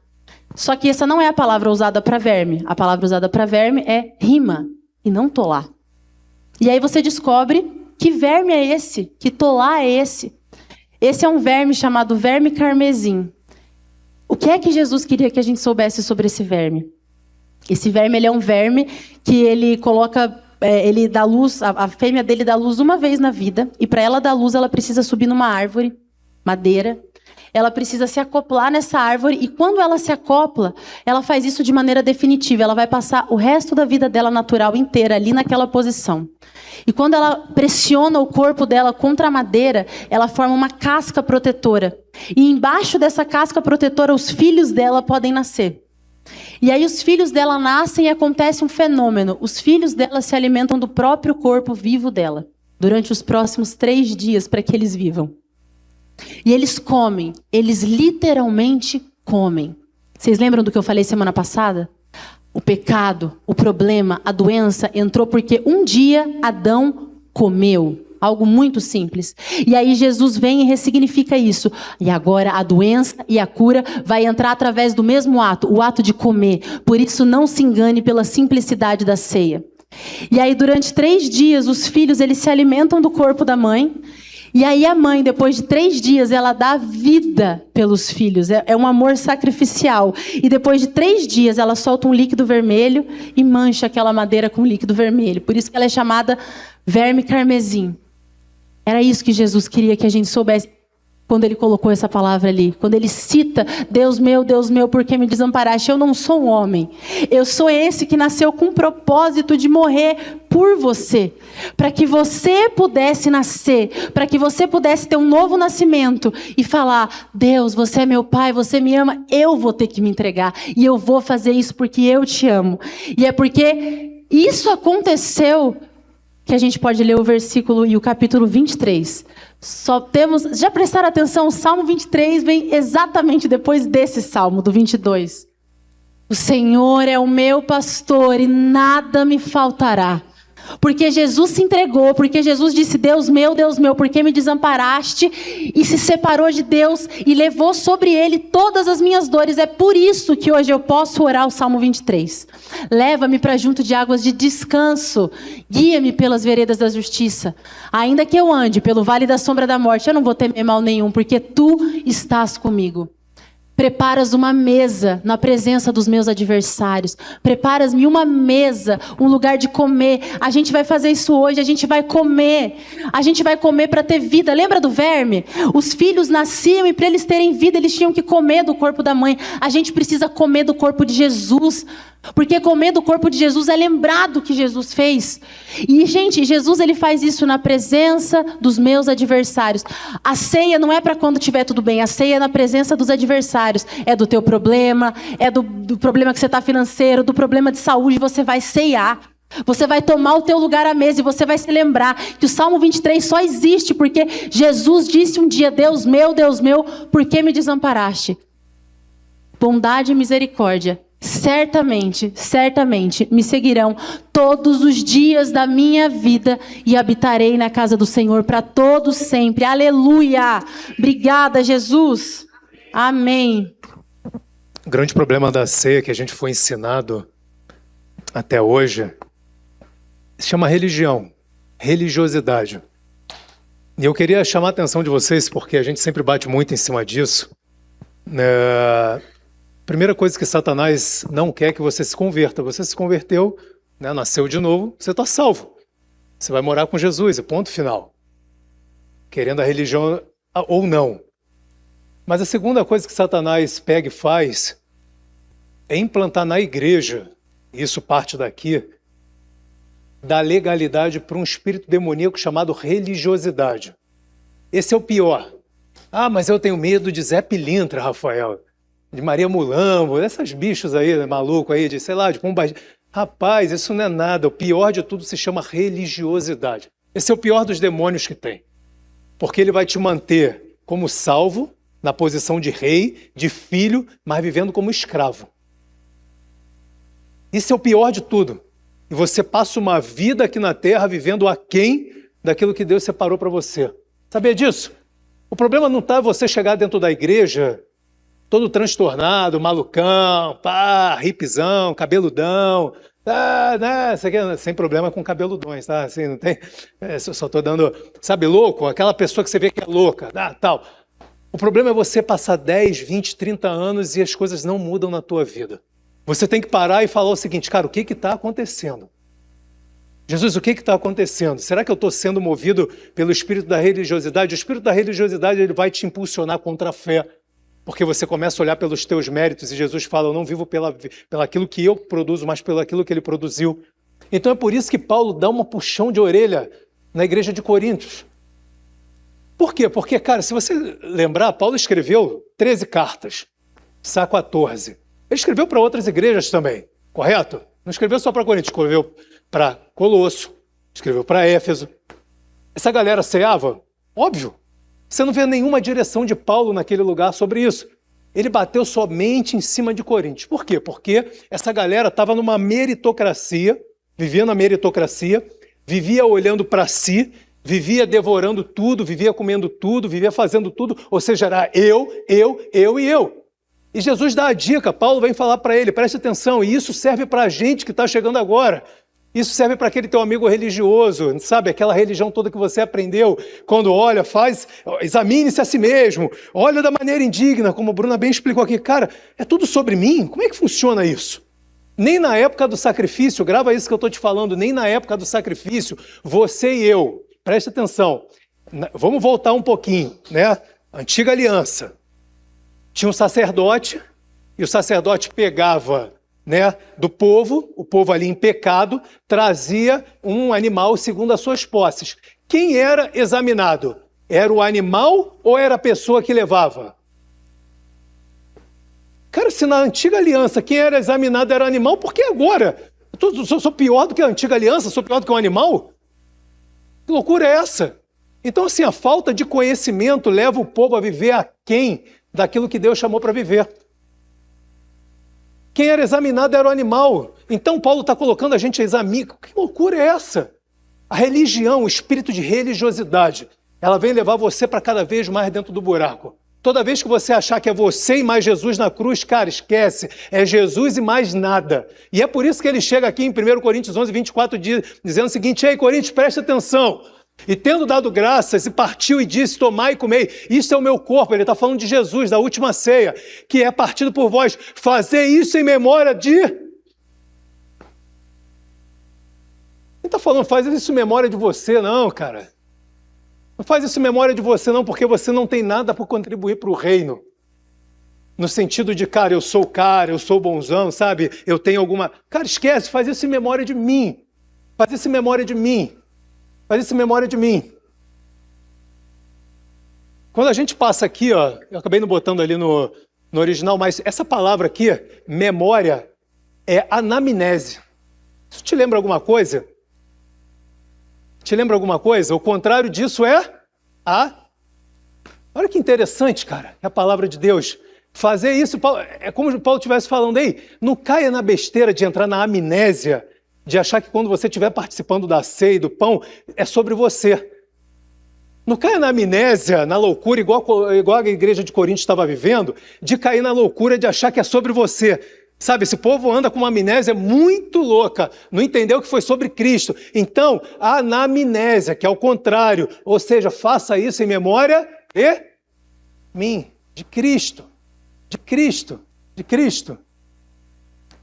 Só que essa não é a palavra usada para verme. A palavra usada para verme é rima, e não tolá. E aí você descobre que verme é esse, que tolá é esse. Esse é um verme chamado verme carmesim. O que é que Jesus queria que a gente soubesse sobre esse verme? Esse verme, ele é um verme que ele coloca, ele dá luz, a fêmea dele dá luz uma vez na vida, e para ela dar luz, ela precisa subir numa árvore, madeira. Ela precisa se acoplar nessa árvore, e quando ela se acopla, ela faz isso de maneira definitiva. Ela vai passar o resto da vida dela natural inteira ali naquela posição. E quando ela pressiona o corpo dela contra a madeira, ela forma uma casca protetora. E embaixo dessa casca protetora, os filhos dela podem nascer. E aí os filhos dela nascem e acontece um fenômeno. Os filhos dela se alimentam do próprio corpo vivo dela, durante os próximos 3 dias, para que eles vivam. E eles comem, eles literalmente comem. Vocês lembram do que eu falei semana passada? O pecado, o problema, a doença entrou porque um dia Adão comeu. Algo muito simples. E aí Jesus vem e ressignifica isso. E agora a doença e a cura vai entrar através do mesmo ato, o ato de comer. Por isso não se engane pela simplicidade da ceia. E aí durante 3 dias os filhos eles se alimentam do corpo da mãe. E aí a mãe, depois de 3 dias, ela dá vida pelos filhos. É um amor sacrificial. E depois de 3 dias, ela solta um líquido vermelho e mancha aquela madeira com líquido vermelho. Por isso que ela é chamada verme carmesim. Era isso que Jesus queria que a gente soubesse quando ele colocou essa palavra ali. Quando ele cita, Deus meu, por que me desamparaste? Eu não sou um homem. Eu sou esse que nasceu com o propósito de morrer por você. Para que você pudesse nascer. Para que você pudesse ter um novo nascimento. E falar, Deus, você é meu pai, você me ama. Eu vou ter que me entregar. E eu vou fazer isso porque eu te amo. E é porque isso aconteceu que a gente pode ler o versículo e o capítulo 23. Já prestaram atenção? O Salmo 23 vem exatamente depois desse Salmo, do 22. O Senhor é o meu pastor e nada me faltará. Porque Jesus se entregou, porque Jesus disse, Deus meu, por que me desamparaste? E se separou de Deus e levou sobre ele todas as minhas dores. É por isso que hoje eu posso orar o Salmo 23. Leva-me para junto de águas de descanso. Guia-me pelas veredas da justiça. Ainda que eu ande pelo vale da sombra da morte, eu não vou temer mal nenhum, porque tu estás comigo. Preparas uma mesa na presença dos meus adversários. Preparas-me uma mesa, um lugar de comer. A gente vai fazer isso hoje, a gente vai comer. A gente vai comer para ter vida. Lembra do verme? Os filhos nasciam e para eles terem vida, eles tinham que comer do corpo da mãe. A gente precisa comer do corpo de Jesus. Porque comer do corpo de Jesus é lembrar do que Jesus fez. E, gente, Jesus ele faz isso na presença dos meus adversários. A ceia não é para quando estiver tudo bem. A ceia é na presença dos adversários. É do teu problema, é do problema que você está financeiro, do problema de saúde. Você vai ceiar. Você vai tomar o teu lugar à mesa e você vai se lembrar que o Salmo 23 só existe porque Jesus disse um dia, Deus meu, por que me desamparaste? Bondade e misericórdia. Certamente me seguirão todos os dias da minha vida e habitarei na casa do Senhor para todos sempre. Aleluia! Obrigada, Jesus. Amém. O grande problema da ceia que a gente foi ensinado até hoje se chama religião, religiosidade. E eu queria chamar a atenção de vocês, porque a gente sempre bate muito em cima disso. Primeira coisa que Satanás não quer é que você se converta. Você se converteu, né, nasceu de novo, você está salvo. Você vai morar com Jesus, é ponto final. Querendo a religião ou não. Mas a segunda coisa que Satanás pega e faz é implantar na igreja, isso parte daqui, da legalidade para um espírito demoníaco chamado religiosidade. Esse é o pior. Ah, mas eu tenho medo de Zé Pilintra, Rafael. De Maria Mulambo, dessas bichos aí, maluco aí, de sei lá, de pomba. Rapaz, isso não é nada. O pior de tudo se chama religiosidade. Esse é o pior dos demônios que tem. Porque ele vai te manter como salvo, na posição de rei, de filho, mas vivendo como escravo. Isso é o pior de tudo. E você passa uma vida aqui na terra vivendo aquém daquilo que Deus separou para você. Sabia disso? O problema não está você chegar dentro da igreja todo transtornado, malucão, pá, hipzão, cabeludão, né? Sem problema com cabeludões, tá? Assim, não tem, só tô dando, sabe, louco? Aquela pessoa que você vê que é louca, tal. O problema é você passar 10, 20, 30 anos e as coisas não mudam na tua vida. Você tem que parar e falar o seguinte, cara, o que está acontecendo? Jesus, o que está acontecendo? Será que eu estou sendo movido pelo espírito da religiosidade? O espírito da religiosidade ele vai te impulsionar contra a fé, porque você começa a olhar pelos teus méritos e Jesus fala, eu não vivo pelaquilo que eu produzo, mas pelo aquilo que ele produziu. Então é por isso que Paulo dá uma puxão de orelha na igreja de Coríntios. Por quê? Porque, cara, se você lembrar, Paulo escreveu 13 cartas, Sá 14. Ele escreveu para outras igrejas também, correto? Não escreveu só para Coríntios, escreveu para Colosso, escreveu para Éfeso. Essa galera ceava? Óbvio. Você não vê nenhuma direção de Paulo naquele lugar sobre isso. Ele bateu somente em cima de Coríntios. Por quê? Porque essa galera estava numa meritocracia, vivia na meritocracia, vivia olhando para si, vivia devorando tudo, vivia comendo tudo, vivia fazendo tudo, ou seja, era eu e eu. E Jesus dá a dica, Paulo vem falar para ele, preste atenção, e isso serve para a gente que está chegando agora. Isso serve para aquele teu amigo religioso, sabe? Aquela religião toda que você aprendeu. Quando olha, examine-se a si mesmo. Olha da maneira indigna, como a Bruna bem explicou aqui. Cara, é tudo sobre mim? Como é que funciona isso? Nem na época do sacrifício, grava isso que eu estou te falando, nem na época do sacrifício, você e eu, preste atenção. Vamos voltar um pouquinho, né? Antiga aliança. Tinha um sacerdote, e o sacerdote pegava, né, do povo, o povo ali em pecado, trazia um animal segundo as suas posses. Quem era examinado? Era o animal ou era a pessoa que levava? Cara, se na antiga aliança quem era examinado era o animal, por que agora? Eu sou pior do que a antiga aliança? Sou pior do que um animal? Que loucura é essa? Então, assim, a falta de conhecimento leva o povo a viver aquém daquilo que Deus chamou para viver. Quem era examinado era o animal. Então Paulo está colocando a gente a examinar. Que loucura é essa? A religião, o espírito de religiosidade, ela vem levar você para cada vez mais dentro do buraco. Toda vez que você achar que é você e mais Jesus na cruz, cara, esquece. É Jesus e mais nada. E é por isso que ele chega aqui em 1 Coríntios 11, 24, dizendo o seguinte, ei, Coríntios, preste atenção. E tendo dado graças, e partiu e disse, tomai e comei, isso é o meu corpo. Ele está falando de Jesus, da última ceia, que é partido por vós. Fazer isso em memória de... Ele está falando, faz isso em memória de você, não, cara. Não faz isso em memória de você, não, porque você não tem nada para contribuir para o reino. No sentido de, cara, eu sou bonzão, sabe? Eu tenho alguma... Cara, esquece, faz isso em memória de mim. Faz isso em memória de mim. Faz isso em memória de mim. Quando a gente passa aqui, ó, eu acabei não botando ali no original, mas essa palavra aqui, memória, é anamnese. Isso te lembra alguma coisa? Te lembra alguma coisa? O contrário disso é a... Olha que interessante, cara, a palavra de Deus. Fazer isso, é como o Paulo estivesse falando aí, não caia na besteira de entrar na amnésia, de achar que quando você estiver participando da ceia e do pão, é sobre você. Não caia na amnésia, na loucura, igual a igreja de Corinto estava vivendo, de cair na loucura de achar que é sobre você. Sabe, esse povo anda com uma amnésia muito louca, não entendeu que foi sobre Cristo. Então, a anamnésia, que é o contrário, ou seja, faça isso em memória de mim, de Cristo, de Cristo, de Cristo.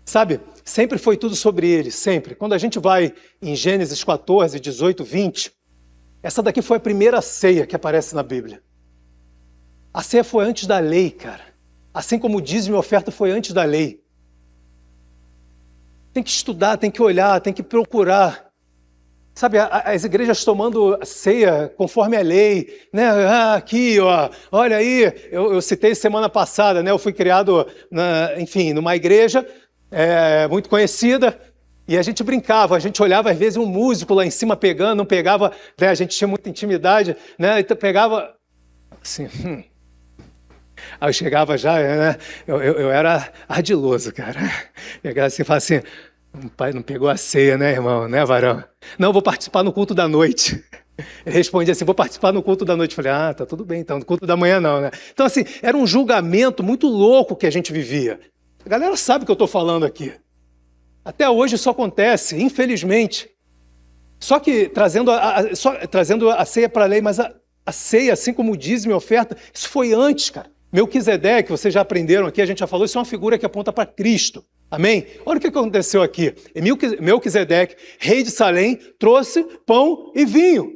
Sabe, sempre foi tudo sobre ele, sempre. Quando a gente vai em Gênesis 14, 18, 20, essa daqui foi a primeira ceia que aparece na Bíblia. A ceia foi antes da lei, cara. Assim como o dízimo e a oferta foi antes da lei. Tem que estudar, tem que olhar, tem que procurar. Sabe, as igrejas tomando ceia conforme a lei, né? Aqui, ó, olha aí, eu citei semana passada, né? Eu fui criado, enfim, numa igreja muito conhecida, E a gente brincava, a gente olhava às vezes um músico lá em cima pegando, não pegava, né? A gente tinha muita intimidade, né? Então pegava assim. Aí eu chegava já, né? Eu era ardiloso, cara. Chegava assim e falava assim: o pai não pegou a ceia, né, irmão? Né, varão? Não, vou participar no culto da noite. Ele respondia assim: vou participar no culto da noite. Eu falei: tá tudo bem, então, no culto da manhã não, né? Então, assim, era um julgamento muito louco que a gente vivia. A galera sabe o que eu estou falando aqui. Até hoje isso acontece, infelizmente. Só que trazendo a ceia para a lei, mas a ceia, assim como o dízimo e a oferta, isso foi antes, cara. Melquisedeque, vocês já aprenderam aqui, a gente já falou, isso é uma figura que aponta para Cristo. Amém? Olha o que aconteceu aqui. Melquisedeque, rei de Salém, trouxe pão e vinho.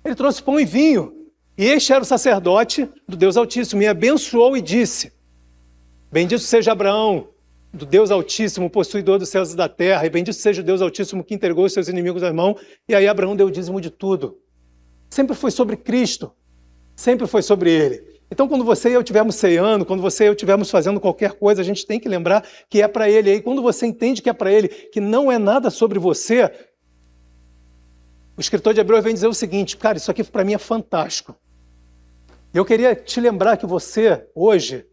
Ele trouxe pão e vinho. E este era o sacerdote do Deus Altíssimo. E abençoou e disse: bendito seja Abraão, do Deus Altíssimo, possuidor dos céus e da terra. E bendito seja o Deus Altíssimo que entregou os seus inimigos às mãos. E aí Abraão deu o dízimo de tudo. Sempre foi sobre Cristo. Sempre foi sobre Ele. Então, quando você e eu estivermos ceando, quando você e eu estivermos fazendo qualquer coisa, a gente tem que lembrar que é para Ele. E aí, quando você entende que é para Ele, que não é nada sobre você, o escritor de Hebreus vem dizer o seguinte: cara, isso aqui para mim é fantástico. E eu queria te lembrar que você, hoje,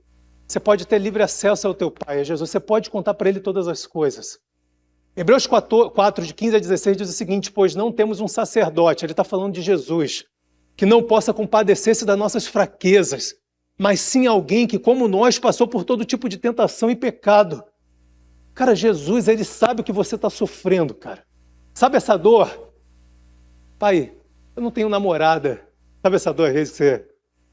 você pode ter livre acesso ao teu Pai, a Jesus. Você pode contar para Ele todas as coisas. Hebreus 4, de 15 a 16, diz o seguinte: pois não temos um sacerdote, ele está falando de Jesus, que não possa compadecer-se das nossas fraquezas, mas sim alguém que, como nós, passou por todo tipo de tentação e pecado. Cara, Jesus, Ele sabe o que você está sofrendo, cara. Sabe essa dor? Pai, eu não tenho namorada. Sabe essa dor às vezes que você...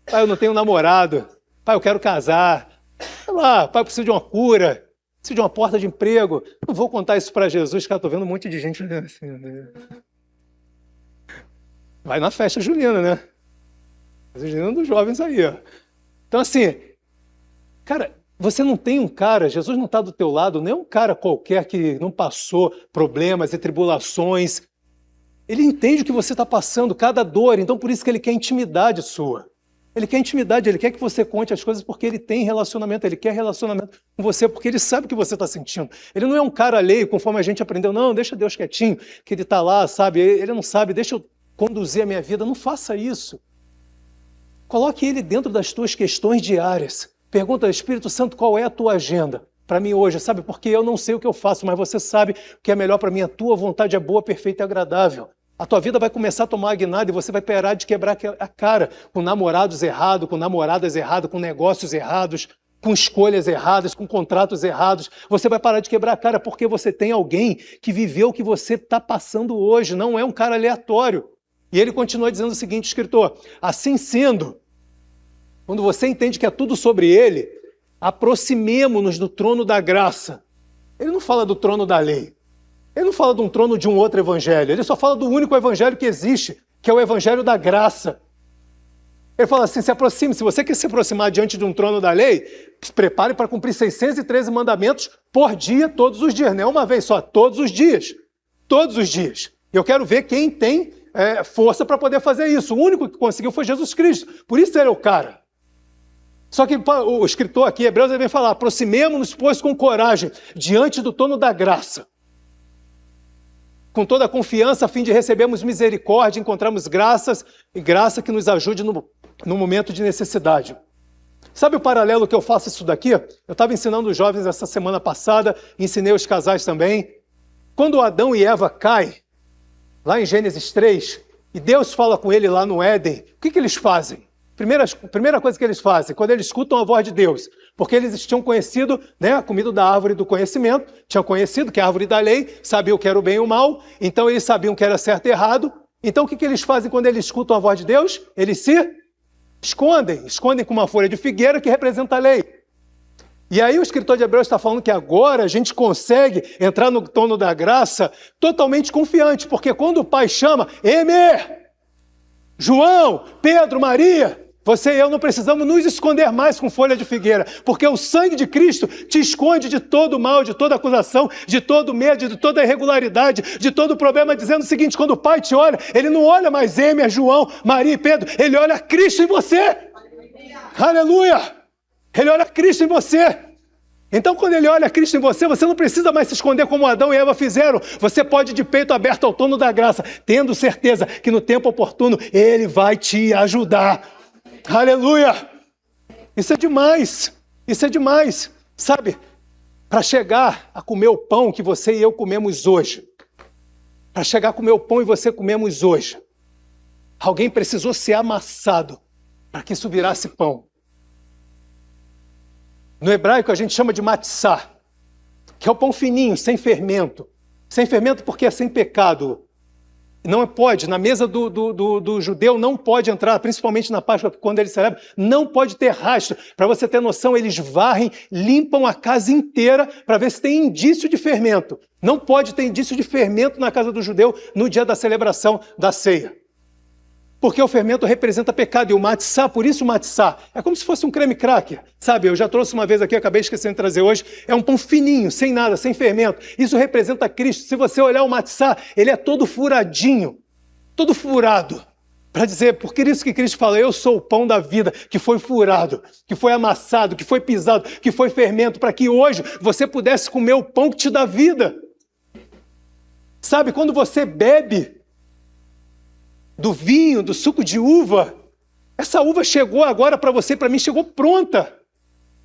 Pai, eu não tenho namorado. Pai, eu quero casar. Sei lá, pai, eu preciso de uma cura. Preciso de uma porta de emprego. Não vou contar isso para Jesus, cara, estou vendo um monte de gente assim, né? Vai na festa junina, né? Festa junina dos jovens aí, ó. Então, assim, cara, você não tem um cara, Jesus não está do teu lado, não é um cara qualquer que não passou problemas e tribulações. Ele entende o que você está passando, cada dor, então por isso que ele quer intimidade sua. Ele quer intimidade, ele quer que você conte as coisas porque ele tem relacionamento, ele quer relacionamento com você porque ele sabe o que você está sentindo. Ele não é um cara alheio, conforme a gente aprendeu, não, deixa Deus quietinho, que ele está lá, sabe? Ele não sabe, deixa eu conduzir a minha vida. Não faça isso. Coloque ele dentro das tuas questões diárias. Pergunta, Espírito Santo, qual é a tua agenda para mim hoje? Sabe, porque eu não sei o que eu faço, mas você sabe o que é melhor para mim. A tua vontade é boa, perfeita e agradável. A tua vida vai começar a tomar a guinada e você vai parar de quebrar a cara com namorados errados, com namoradas erradas, com negócios errados, com escolhas erradas, com contratos errados. Você vai parar de quebrar a cara porque você tem alguém que viveu o que você está passando hoje. Não é um cara aleatório. E ele continua dizendo o seguinte, escritor: assim sendo, quando você entende que é tudo sobre ele, aproximemo-nos do trono da graça. Ele não fala do trono da lei. Ele não fala de um trono de um outro evangelho. Ele só fala do único evangelho que existe, que é o evangelho da graça. Ele fala assim, se aproxime. Se você quer se aproximar diante de um trono da lei, se prepare para cumprir 613 mandamentos por dia, todos os dias. Não é uma vez só, todos os dias. Todos os dias. Eu quero ver quem tem força para poder fazer isso. O único que conseguiu foi Jesus Cristo. Por isso ele é o cara. Só que o escritor aqui, Hebreus, ele vem falar: aproximemo-nos, pois, com coragem, diante do trono da graça, com toda a confiança, a fim de recebermos misericórdia, encontrarmos graça que nos ajude no momento de necessidade. Sabe o paralelo que eu faço isso daqui? Eu estava ensinando os jovens essa semana passada, ensinei os casais também. Quando Adão e Eva caem, lá em Gênesis 3, e Deus fala com ele lá no Éden, o que eles fazem? Primeira coisa que eles fazem, quando eles escutam a voz de Deus, porque eles tinham conhecido, né, comido da árvore do conhecimento, tinham conhecido que é a árvore da lei, sabiam o que era o bem e o mal, então eles sabiam que era certo e errado. Então o que eles fazem quando eles escutam a voz de Deus? Eles se escondem com uma folha de figueira que representa a lei. E aí o escritor de Hebreus está falando que agora a gente consegue entrar no trono da graça totalmente confiante, porque quando o Pai chama, Emer, João, Pedro, Maria, você e eu não precisamos nos esconder mais com folha de figueira, porque o sangue de Cristo te esconde de todo mal, de toda acusação, de todo medo, de toda irregularidade, de todo problema, dizendo o seguinte: quando o Pai te olha, Ele não olha mais Emer, João, Maria e Pedro, Ele olha Cristo em você. Aleluia! Ele olha Cristo em você. Então, quando ele olha Cristo em você, você não precisa mais se esconder como Adão e Eva fizeram. Você pode ir de peito aberto ao trono da graça, tendo certeza que no tempo oportuno Ele vai te ajudar. Aleluia! Isso é demais. Isso é demais. Sabe, para chegar a comer o pão que você e eu comemos hoje, para chegar a comer o pão e você comemos hoje, alguém precisou ser amassado para que isso virasse pão. No hebraico a gente chama de matzá, que é o pão fininho, sem fermento. Sem fermento porque é sem pecado. Não pode, na mesa do judeu não pode entrar, principalmente na Páscoa, quando ele celebra, não pode ter rastro. Para você ter noção, eles varrem, limpam a casa inteira para ver se tem indício de fermento. Não pode ter indício de fermento na casa do judeu no dia da celebração da ceia. Porque o fermento representa pecado, e o matzá, por isso o matzá, é como se fosse um creme cracker, sabe? Eu já trouxe uma vez aqui, acabei esquecendo de trazer hoje, é um pão fininho, sem nada, sem fermento. Isso representa Cristo. Se você olhar o matzá, ele é todo furadinho, todo furado, para dizer, porque isso que Cristo fala, eu sou o pão da vida, que foi furado, que foi amassado, que foi pisado, que foi fermento, para que hoje você pudesse comer o pão que te dá vida. Sabe, quando você bebe do vinho, do suco de uva, essa uva chegou agora para você, para mim, chegou pronta.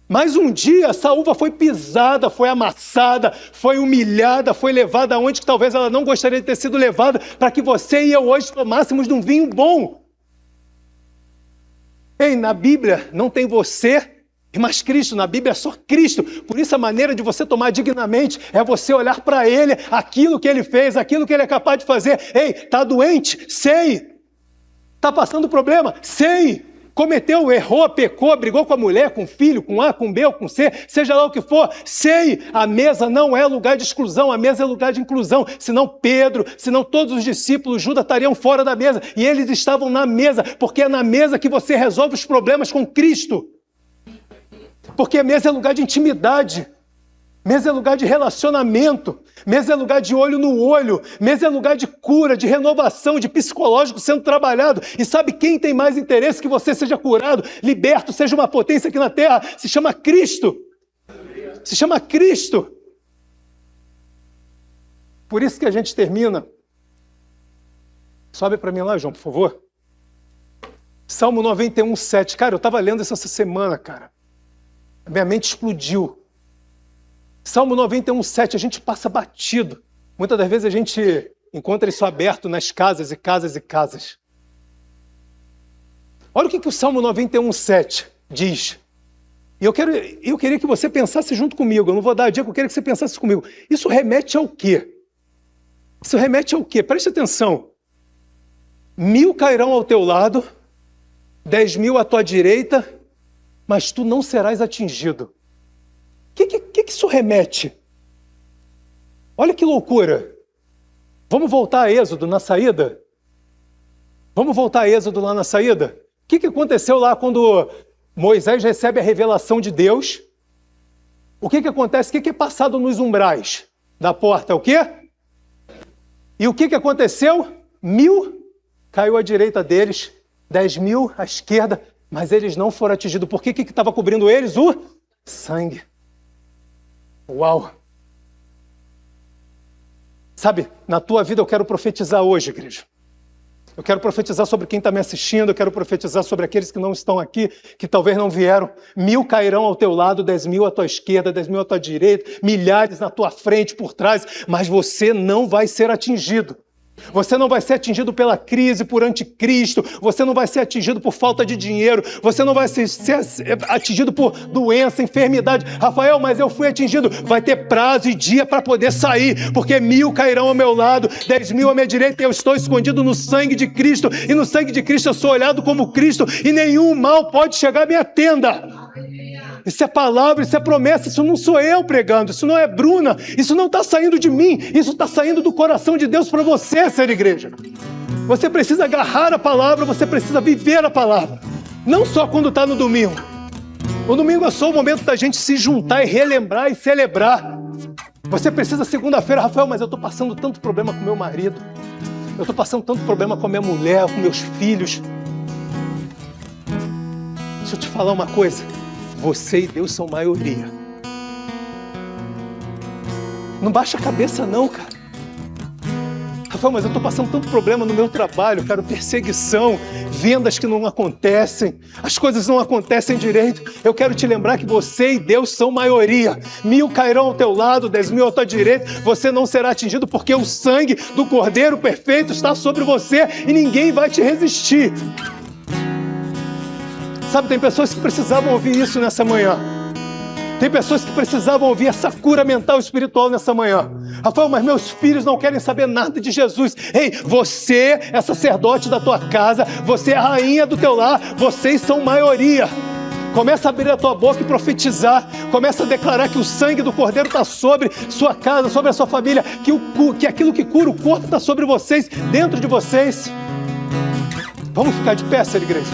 Mas um dia essa uva foi pisada, foi amassada, foi humilhada, foi levada aonde que talvez ela não gostaria de ter sido levada, para que você e eu hoje tomássemos de um vinho bom. Ei, na Bíblia não tem você e mais Cristo, na Bíblia é só Cristo. Por isso a maneira de você tomar dignamente é você olhar para Ele, aquilo que Ele fez, aquilo que Ele é capaz de fazer. Ei, está doente? Sei. Está passando problema? Sei. Cometeu, errou, pecou, brigou com a mulher, com o filho, com A, com B ou com C, seja lá o que for. Sei. A mesa não é lugar de exclusão, a mesa é lugar de inclusão. Senão Pedro, senão todos os discípulos, Judas estariam fora da mesa. E eles estavam na mesa, porque é na mesa que você resolve os problemas com Cristo. Porque a mesa é lugar de intimidade, mesa é lugar de relacionamento, mesa é lugar de olho no olho, mesa é lugar de cura, de renovação, de psicológico sendo trabalhado. E sabe quem tem mais interesse que você seja curado, liberto, seja uma potência aqui na terra? Se chama Cristo. Se chama Cristo. Por isso que a gente termina. Sobe para mim lá, João, por favor. Salmo 91, 7. Cara, eu estava lendo isso essa semana, cara. A minha mente explodiu. Salmo 91, 7, a gente passa batido. Muitas das vezes a gente encontra isso aberto nas casas e casas e casas. Olha o que o Salmo 91, 7 diz. E eu queria que você pensasse junto comigo. Eu não vou dar a dica, eu queria que você pensasse comigo. Isso remete ao quê? Isso remete ao quê? Preste atenção. 1000 cairão ao teu lado, 10.000 à tua direita, mas tu não serás atingido. O que isso remete? Olha que loucura. Vamos voltar a Êxodo na saída? Vamos voltar a Êxodo lá na saída? O que aconteceu lá quando Moisés recebe a revelação de Deus? O que acontece? O que é passado nos umbrais da porta? O quê? E o que aconteceu? 1000 caiu à direita deles, 10.000 à esquerda, mas eles não foram atingidos. Por que estava cobrindo eles? O sangue. Uau! Sabe, na tua vida eu quero profetizar hoje, igreja. Eu quero profetizar sobre quem está me assistindo, eu quero profetizar sobre aqueles que não estão aqui, que talvez não vieram. 1000 cairão ao teu lado, 10.000 à tua esquerda, 10.000 à tua direita, milhares na tua frente, por trás, mas você não vai ser atingido. Você não vai ser atingido pela crise, por anticristo, você não vai ser atingido por falta de dinheiro, você não vai ser atingido por doença, enfermidade. Rafael, mas eu fui atingido. Vai ter prazo e dia para poder sair, porque 1000 cairão ao meu lado, 10.000 à minha direita, e eu estou escondido no sangue de Cristo, e no sangue de Cristo eu sou olhado como Cristo, e nenhum mal pode chegar à minha tenda. Isso é palavra, isso é promessa, isso não sou eu pregando, isso não é Bruna, isso não está saindo de mim, isso está saindo do coração de Deus para você, ser igreja. Você precisa agarrar a palavra, você precisa viver a palavra, não só quando está no domingo. O domingo é só o momento da gente se juntar e relembrar e celebrar. Você precisa segunda-feira, Rafael, mas eu estou passando tanto problema com meu marido, eu estou passando tanto problema com a minha mulher, com meus filhos. Deixa eu te falar uma coisa. Você e Deus são maioria. Não baixa a cabeça não, cara. Rafael, mas eu estou passando tanto problema no meu trabalho, cara, perseguição, vendas que não acontecem, as coisas não acontecem direito. Eu quero te lembrar que você e Deus são maioria. 1000 cairão ao teu lado, 10.000 à tua direita, você não será atingido porque o sangue do Cordeiro perfeito está sobre você e ninguém vai te resistir. Sabe, tem pessoas que precisavam ouvir isso nessa manhã. Tem pessoas que precisavam ouvir essa cura mental e espiritual nessa manhã. Rafael, mas meus filhos não querem saber nada de Jesus. Ei, você é sacerdote da tua casa, você é a rainha do teu lar, vocês são maioria. Começa a abrir a tua boca e profetizar. Começa a declarar que o sangue do Cordeiro está sobre sua casa, sobre a sua família, que aquilo que cura o corpo está sobre vocês, dentro de vocês. Vamos ficar de pé, essa igreja.